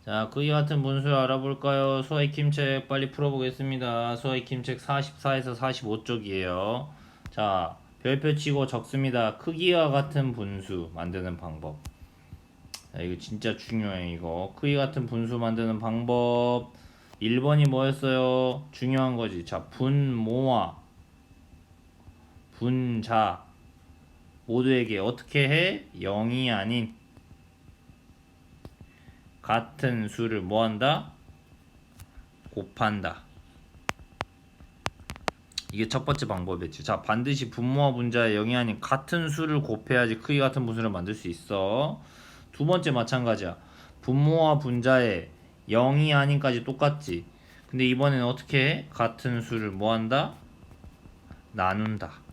자, 그이 같은 분수 알아볼까요? 수학 익힘책 빨리 풀어보겠습니다. 수학 익힘책 44에서 45쪽이에요. 자, 별표 치고 적습니다. 크기와 같은 분수 만드는 방법. 자, 이거 진짜 중요해, 이거. 크기 같은 분수 만드는 방법. 1번이 뭐였어요? 중요한 거지. 자, 분모와 분자 모두에게 어떻게 해? 0이 아닌 같은 수를 뭐한다? 곱한다. 이게 첫 번째 방법이지. 자, 반드시 분모와 분자의 0이 아닌 같은 수를 곱해야지 크기 같은 분수를 만들 수 있어. 두 번째 마찬가지야. 분모와 분자의 0이 아닌까지 똑같지. 근데 이번에는 어떻게 해? 같은 수를 뭐한다? 나눈다.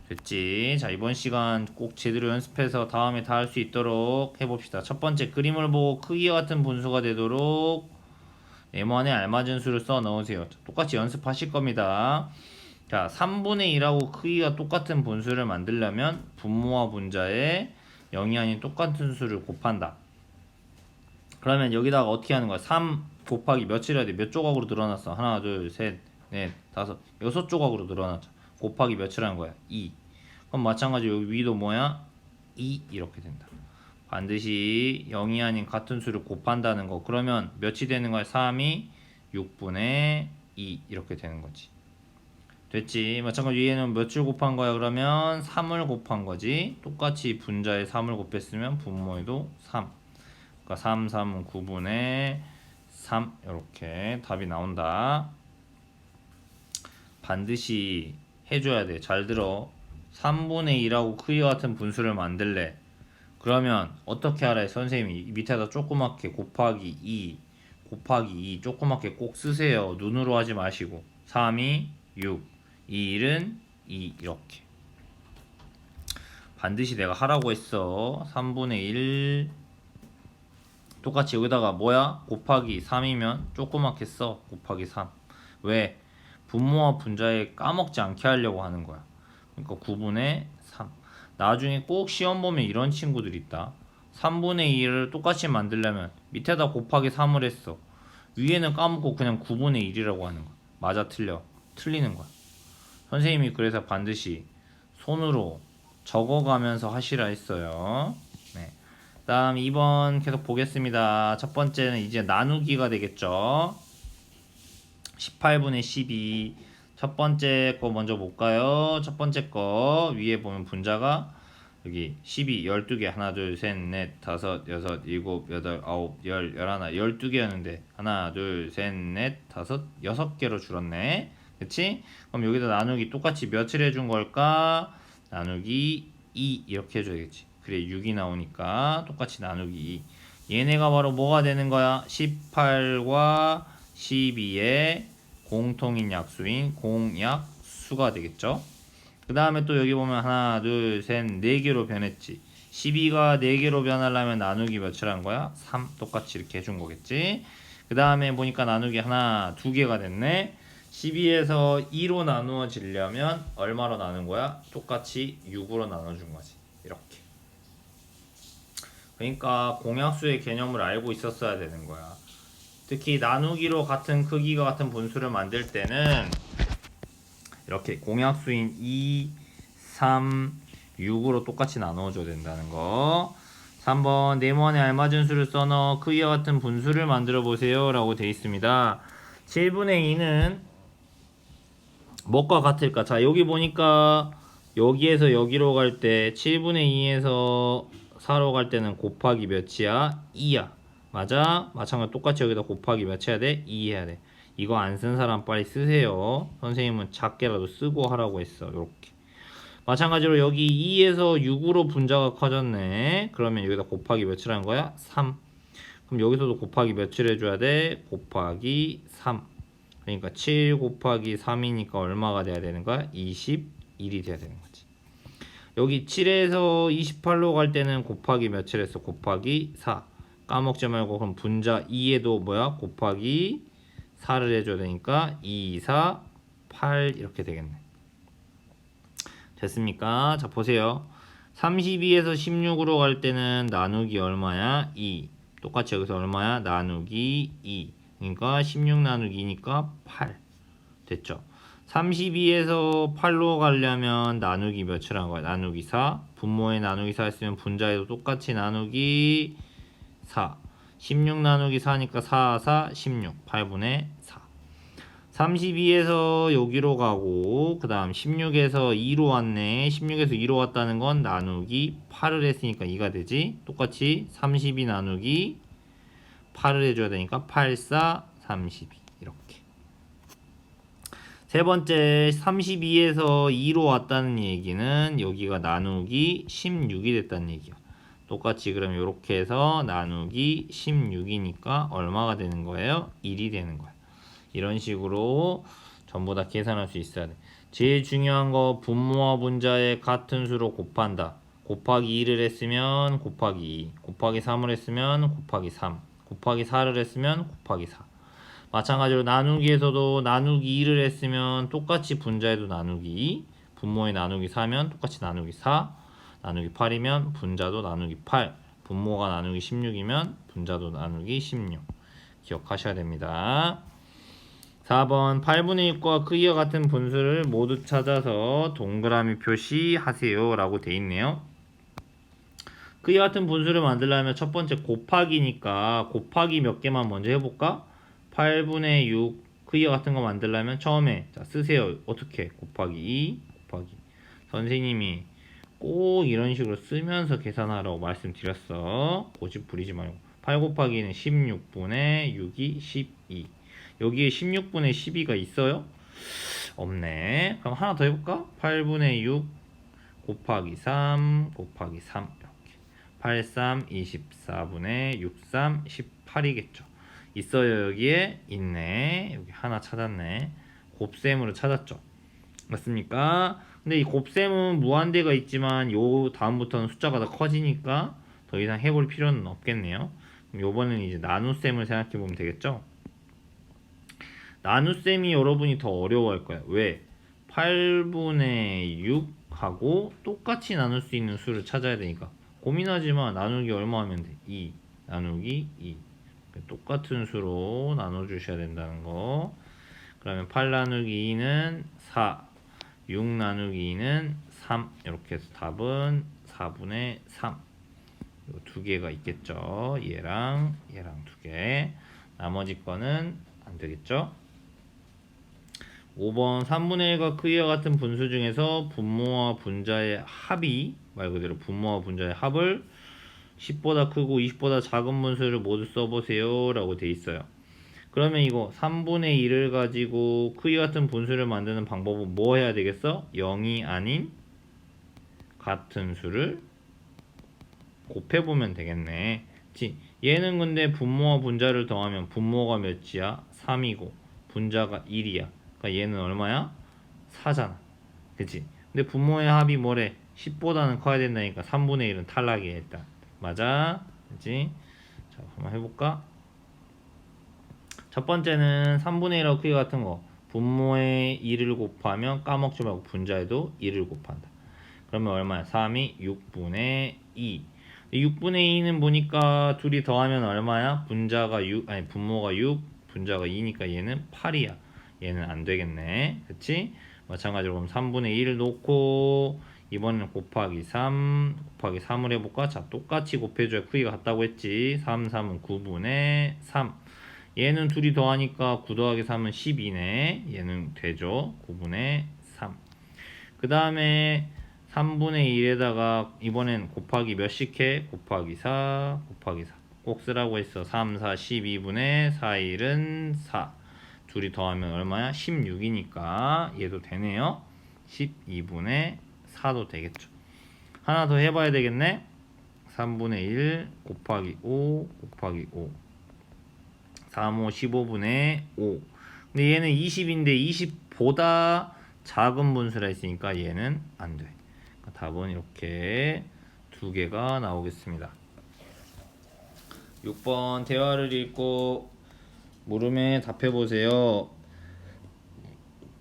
됐지? 자, 이번 시간 꼭 제대로 연습해서 다음에 다 할 수 있도록 해봅시다. 첫 번째, 그림을 보고 크기와 같은 분수가 되도록 M1에 알맞은 수를 써 넣으세요. 똑같이 연습하실 겁니다. 자, 3분의 1하고 크기가 똑같은 분수를 만들려면 분모와 분자에 0이 아닌 똑같은 수를 곱한다. 그러면 여기다가 어떻게 하는 거야? 3 곱하기 몇을 해야 돼? 몇 조각으로 늘어났어? 하나, 둘, 셋, 넷, 다섯, 여섯 조각으로 늘어났죠. 곱하기 몇을 하는 거야? 2. 그럼 마찬가지로 여기 위도 뭐야? 2 이렇게 된다. 반드시 0이 아닌 같은 수를 곱한다는 거. 그러면 몇이 되는 거야? 3이 6분의 2 이렇게 되는 거지. 됐지? 마찬가지로 얘는 몇을 곱한 거야? 그러면 3을 곱한 거지. 똑같이 분자에 3을 곱했으면 분모에도 3. 그러니까 3, 3은 9분의 3 이렇게 답이 나온다. 반드시 해줘야 돼. 잘 들어. 3분의 1하고 크기와 같은 분수를 만들래. 그러면 어떻게 알아요? 선생님이 밑에다 조그맣게 곱하기 2 곱하기 2 조그맣게 꼭 쓰세요. 눈으로 하지 마시고 3이 6 이 1은 2 이렇게 반드시 내가 하라고 했어. 3분의 1 똑같이 여기다가 뭐야? 곱하기 3이면 조그맣게 써. 곱하기 3 왜? 분모와 분자에 까먹지 않게 하려고 하는 거야. 그러니까 9분의 3 나중에 꼭 시험 보면 이런 친구들 있다. 3분의 2를 똑같이 만들려면 밑에다 곱하기 3을 했어. 위에는 까먹고 그냥 9분의 1이라고 하는 거야. 맞아 틀려. 틀리는 거야. 선생님이 그래서 반드시 손으로 적어가면서 하시라 했어요. 네. 다음 2번 계속 보겠습니다. 첫 번째는 이제 나누기가 되겠죠. 18분의 12. 첫 번째 거 먼저 볼까요? 첫 번째 거 위에 보면 분자가 여기 12, 12개 하나 둘 셋 넷 다섯 여섯 일곱 여덟 아홉 열 열하나 12개였는데 하나 둘 셋 넷 다섯 여섯 개로 줄었네. 그치? 그럼 여기다 나누기 똑같이 몇을 해준 걸까? 나누기 2 이렇게 해줘야 겠지. 그래 6이 나오니까 똑같이 나누기 2. 얘네가 바로 뭐가 되는 거야? 18과 12의 공통인 약수인 공약수가 되겠죠. 그 다음에 또 여기 보면 하나 둘 셋 4개로 변했지. 12가 4개로 변하려면 나누기 몇을 한 거야? 3 똑같이 이렇게 해준 거겠지. 그 다음에 보니까 나누기 하나 2개가 됐네. 12에서 2로 나누어지려면 얼마로 나눈 거야? 똑같이 6으로 나눠준 거지. 이렇게. 그러니까 공약수의 개념을 알고 있었어야 되는 거야. 특히 나누기로 같은 크기가 같은 분수를 만들 때는 이렇게 공약수인 2, 3, 6으로 똑같이 나누어줘야 된다는 거. 3번 네모안에 알맞은 수를 써넣어 크기와 같은 분수를 만들어 보세요 라고 되어 있습니다. 7분의 2는 뭐가 같을까? 자, 여기 보니까 여기에서 여기로 갈 때 7분의 2에서 4로 갈 때는 곱하기 몇이야? 2야. 맞아? 마찬가지로 똑같이 여기다 곱하기 몇 해야 돼? 2 해야 돼. 이거 안 쓴 사람 빨리 쓰세요. 선생님은 작게라도 쓰고 하라고 했어. 요렇게. 마찬가지로 여기 2에서 6으로 분자가 커졌네. 그러면 여기다 곱하기 몇을 하는 거야? 3. 그럼 여기서도 곱하기 몇을 해줘야 돼? 곱하기 3. 그러니까 7 곱하기 3이니까 얼마가 돼야 되는 거야? 21이 돼야 되는 거지. 여기 7에서 28로 갈 때는 곱하기 몇을 했어? 곱하기 4. 까먹지 말고 그럼 분자 2에도 뭐야? 곱하기 4를 해줘야 되니까 2, 4, 8 이렇게 되겠네. 됐습니까? 자 보세요. 32에서 16으로 갈 때는 나누기 얼마야? 2. 똑같이 여기서 얼마야? 나누기 2. 그러니까 16 나누기 2니까 8. 됐죠? 32에서 8로 가려면 나누기 몇을 한 거야? 나누기 4. 분모에 나누기 4 했으면 분자에도 똑같이 나누기 4. 16 나누기 4니까 4, 4, 16. 8분의 4. 32에서 여기로 가고 그 다음 16에서 2로 왔네. 16에서 2로 왔다는 건 나누기 8을 했으니까 2가 되지. 똑같이 32 나누기 8을 해줘야 되니까 8, 4, 32 이렇게. 세 번째 32에서 2로 왔다는 얘기는 여기가 나누기 16이 됐다는 얘기야. 똑같이 그럼 이렇게 해서 나누기 16이니까 얼마가 되는 거예요? 1이 되는 거야. 이런 식으로 전부 다 계산할 수 있어야 돼. 제일 중요한 거 분모와 분자의 같은 수로 곱한다. 곱하기 2를 했으면 곱하기 2, 곱하기 3을 했으면 곱하기 3, 곱하기 4를 했으면 곱하기 4. 마찬가지로 나누기에서도 나누기 2를 했으면 똑같이 분자에도 나누기 2, 분모에 나누기 4면 똑같이 나누기 4, 나누기 8이면 분자도 나누기 8, 분모가 나누기 16이면 분자도 나누기 16. 기억하셔야 됩니다. 4번 8분의 6과 크기와 같은 분수를 모두 찾아서 동그라미 표시하세요 라고 돼 있네요. 크기와 같은 분수를 만들려면 첫 번째 곱하기니까 곱하기 몇 개만 먼저 해볼까? 8분의 6 크기와 같은 거 만들려면 처음에 자 쓰세요. 어떻게? 곱하기 2 곱하기 선생님이 꼭 이런 식으로 쓰면서 계산하라고 말씀드렸어. 고집 부리지 말고. 8 곱하기는 16분의 6이 12. 여기에 16분의 12가 있어요? 없네. 그럼 하나 더 해볼까? 8분의 6 곱하기 3 곱하기 3 이렇게 8, 3, 24분의 6, 3, 18이겠죠. 있어요. 여기에 있네. 여기 하나 찾았네. 곱셈으로 찾았죠. 맞습니까? 근데 이 곱셈은 무한대가 있지만 요 다음부터는 숫자가 더 커지니까 더 이상 해볼 필요는 없겠네요. 그럼 요번에는 이제 나눗셈을 생각해 보면 되겠죠. 나눗셈이 여러분이 더 어려워할 거야. 왜? 8분의 6하고 똑같이 나눌 수 있는 수를 찾아야 되니까 고민하지마. 나누기 얼마 하면 돼? 2 나누기 2 똑같은 수로 나눠주셔야 된다는 거. 그러면 8 나누기 2는 4 6 나누기 2는 3 이렇게 해서 답은 4분의 3 요 두 개가 있겠죠. 얘랑 두 개. 나머지 거는 안 되겠죠. 5번 3분의 1과 크기와 같은 분수 중에서 분모와 분자의 합이 말 그대로 분모와 분자의 합을 10보다 크고 20보다 작은 분수를 모두 써보세요 라고 돼 있어요. 그러면 이거 3분의 1을 가지고 크기 같은 분수를 만드는 방법은 뭐 해야 되겠어? 0이 아닌 같은 수를 곱해보면 되겠네. 그치? 얘는 근데 분모와 분자를 더하면 분모가 몇이야? 3이고 분자가 1이야. 그러니까 얘는 얼마야? 4잖아. 그치? 근데 분모의 합이 뭐래? 10보다는 커야 된다니까 3분의 1은 탈락이야 일단. 맞아? 그치? 자, 한번 해볼까? 첫 번째는 3분의 1하고 크기 같은 거 분모에 1을 곱하면 까먹지 말고 분자에도 1을 곱한다. 그러면 얼마야? 3이 6분의 2. 6분의 2는 보니까 둘이 더하면 얼마야? 분자가 6, 아니 분모가 6, 분자가 2니까 얘는 8이야. 얘는 안 되겠네. 그치? 마찬가지로 그럼 3분의 1을 놓고 이번에는 곱하기 3, 곱하기 3을 해볼까? 자, 똑같이 곱해줘야 크기가 같다고 했지. 3, 3은 9분의 3. 얘는 둘이 더하니까 9 더하기 3은 12네. 얘는 되죠. 9분의 3. 그 다음에 3분의 1에다가 이번엔 곱하기 몇씩 해? 곱하기 4, 곱하기 4. 꼭 쓰라고 했어. 3, 4, 12분의 4, 1은 4. 둘이 더하면 얼마야? 16이니까 얘도 되네요. 12분의 4도 되겠죠. 하나 더 해봐야 되겠네. 3분의 1 곱하기 5 곱하기 5 3, 5, 15분의 5. 근데 얘는 20인데 20보다 작은 분수라 했으니까 얘는 안 돼. 그러니까 답은 이렇게 두 개가 나오겠습니다. 6번 대화를 읽고 물음에 답해보세요.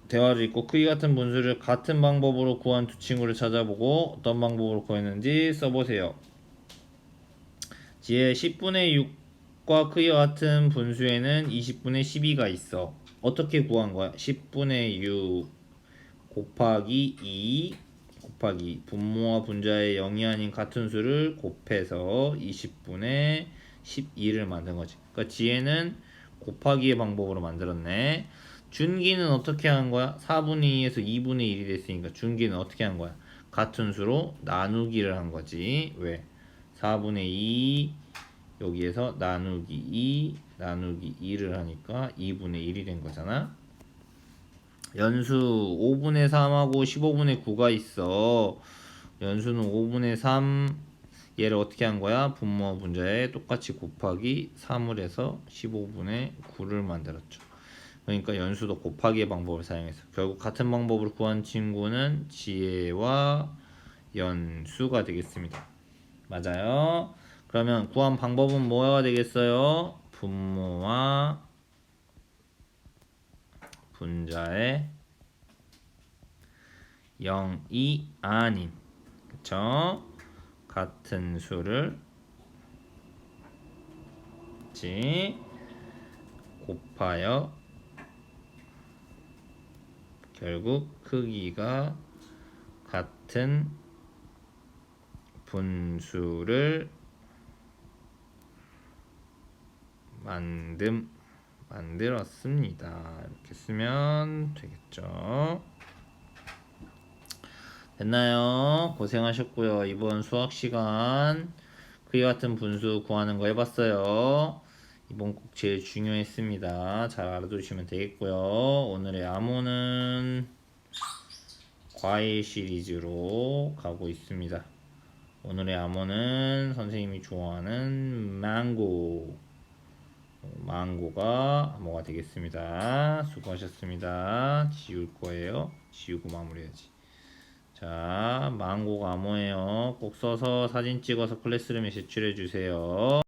대화를 읽고 크기 같은 분수를 같은 방법으로 구한 두 친구를 찾아보고 어떤 방법으로 구했는지 써보세요. 지혜 10분의 과 크기와 같은 분수에는 20분의 12가 있어. 어떻게 구한 거야? 10분의 6 곱하기 2 곱하기 분모와 분자의 0이 아닌 같은 수를 곱해서 20분의 12를 만든 거지. 그러니까 뒤에는 곱하기의 방법으로 만들었네. 준기는 어떻게 한 거야? 4분의 2에서 2분의 1이 됐으니까 준기는 어떻게 한 거야? 같은 수로 나누기를 한 거지. 왜? 4분의 2 여기에서 나누기 2 나누기 2를 하니까 2분의 1이 된 거잖아. 연수 5분의 3하고 15분의 9가 있어. 연수는 5분의 3 얘를 어떻게 한 거야? 분모와 분자에 똑같이 곱하기 3을 해서 15분의 9를 만들었죠. 그러니까 연수도 곱하기의 방법을 사용해서 결국 같은 방법으로 구한 친구는 지혜와 연수가 되겠습니다. 맞아요. 그러면 구한 방법은 뭐가 되겠어요? 분모와 분자의 0이 아닌 그쵸? 같은 수를 곱하여 결국 크기가 같은 분수를 만들었습니다. 이렇게 쓰면 되겠죠. 됐나요? 고생하셨고요. 이번 수학 시간 크기 같은 분수 구하는 거 해봤어요. 이번 꼭 제일 중요했습니다. 잘 알아두시면 되겠고요. 오늘의 암호는 과일 시리즈로 가고 있습니다. 오늘의 암호는 선생님이 좋아하는 망고가 암호가 되겠습니다. 수고하셨습니다. 지울 거예요. 지우고 마무리해야지. 자, 망고가 암호예요. 꼭 써서 사진 찍어서 클래스룸에 제출해 주세요.